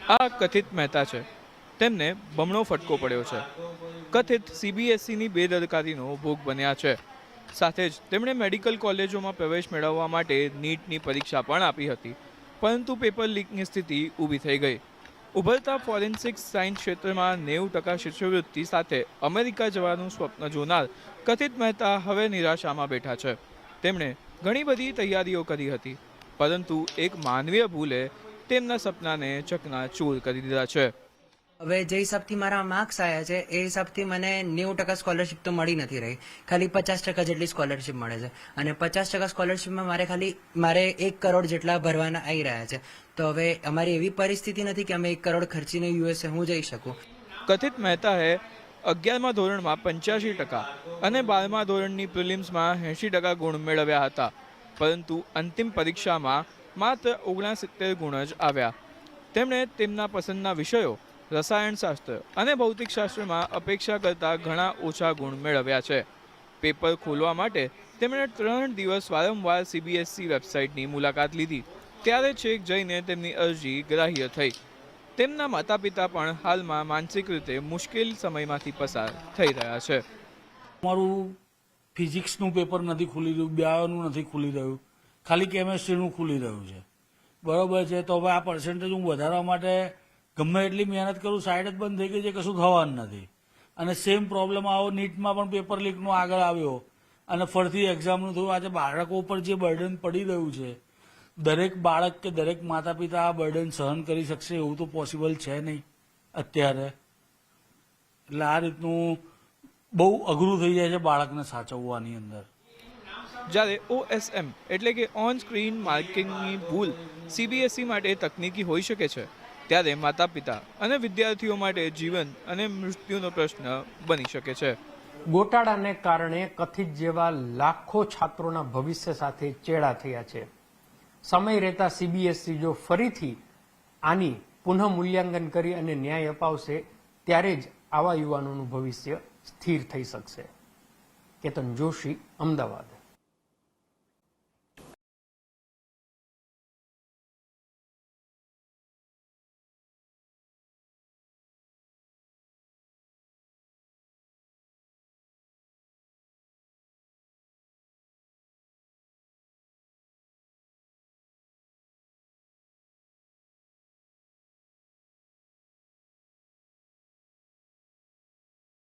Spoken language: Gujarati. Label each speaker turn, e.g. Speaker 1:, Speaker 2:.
Speaker 1: આ કથિત મહેતા છે, તેમને બમણો ફટકો પડ્યો છે. કથિત સીબીએસઈની બેદરકારીનો ભોગ બન્યા છે. સાથે જ તેમણે મેડિકલ કોલેજોમાં પ્રવેશ મેળવવા માટે નીટની પરીક્ષા પણ આપી હતી, પરંતુ પેપર લીકની સ્થિતિ ઊભી થઈ ગઈ. ઉભરતા ફોરેન્સિક સાયન્સ ક્ષેત્રમાં 90% શિષ્યવૃત્તિ સાથે અમેરિકા જવાનું સ્વપ્ન જોનાર કથિત મહેતા હવે નિરાશામાં બેઠા છે. તેમણે ઘણી બધી તૈયારીઓ કરી હતી, પરંતુ એક માનવીય ભૂલે તેમના સપનાને ચકનાચૂર કરી દીધા છે.
Speaker 2: હવે જે હિસાબથી મારા માર્ક્સ આવ્યા છે એ હિસાબથી મને 90% સ્કોલરશિપ તો મળી નથી રહી. ખાલી 50% જેટલી સ્કોલરશિપ મળે છે અને 50% સ્કોલરશિપમાં મારે 1 કરોડ જેટલા ભરવાના આવી રહ્યા છે. તો હવે અમારી એવી પરિસ્થિતિ નથી કે અમે 1 કરોડ ખર્ચીને યુએસએ હું જઈ શકું.
Speaker 1: કથિત મહેતાએ 11મા ધોરણમાં 85% અને 12મા ધોરણની પ્રિલિમ્સમાં 80% ગુણ મેળવ્યા હતા, પરંતુ અંતિમ પરીક્ષામાં માત્ર 69 ગુણ જ આવ્યા. તેમણે તેમના પસંદના વિષયો રસાયણશાસ્ત્ર અને ભૌતિકશાસ્ત્રમાં અપેક્ષા કરતાં ઘણા ઓછા ગુણ મેળવ્યા છે. પેપર ખોલવા માટે તેમણે 3 દિવસ વારંવાર સીબીએસઈ વેબસાઇટની મુલાકાત લીધી, ત્યારે છેક જઈને તેમની અરજી ગ્રાહ્ય થઈ. તેમના માતા પિતા પણ હાલમાં માનસિક રીતે મુશ્કેલ સમયમાંથી પસાર થઈ રહ્યા છે.
Speaker 3: મારું ફિઝિક્સનું પેપર નથી ખુલી રહ્યું, બાયોનું નથી ખુલી રહ્યું, ખાલી કેમેસ્ટ્રીનું ખુલી રહ્યું છે. બરાબર છે, તો હવે આ પર્સન્ટેજ હું વધારવા માટે ગમે એટલી મહેનત કરું, સાઈડ જ બંધ થઈ ગઈ છે, કશું થવાનું નથી. અને સેમ પ્રોબ્લેમ આવો નીટમાં પણ પેપર લીકનું આગળ આવ્યો અને ફરીથી એક્ઝામનું થયું. આજે બાળકો ઉપર જે બર્ડન પડી રહ્યું છે, દરેક બાળક કે દરેક માતા પિતા આ બર્ડન સહન કરી શકશે એવું તો પોસિબલ છે નહીં અત્યારે. એટલે આ રીતનું બહુ અઘરું થઈ જાય છે બાળકને સાચવવાની અંદર.
Speaker 1: જ્યારે OSM એટલે કે ઓન સ્ક્રીન માર્કિંગની ભૂલ સીબીએસઈ માટે તકનીકી હોઈ શકે છે, ત્યારે માતા પિતા અને વિદ્યાર્થીઓ માટે જીવન અને મૃત્યુનો પ્રશ્ન બની શકે છે.
Speaker 4: ગોટાળાને કારણે કથિત જેવા લાખો છાત્રોના ભવિષ્ય સાથે ચેડા થયા છે. સમય રહેતા સીબીએસઈ જો ફરીથી આની પુનઃ મૂલ્યાંકન કરી અને ન્યાય અપાવશે, ત્યારે જ આવા યુવાનોનું ભવિષ્ય સ્થિર થઈ શકશે. કેતન જોશી, અમદાવાદ.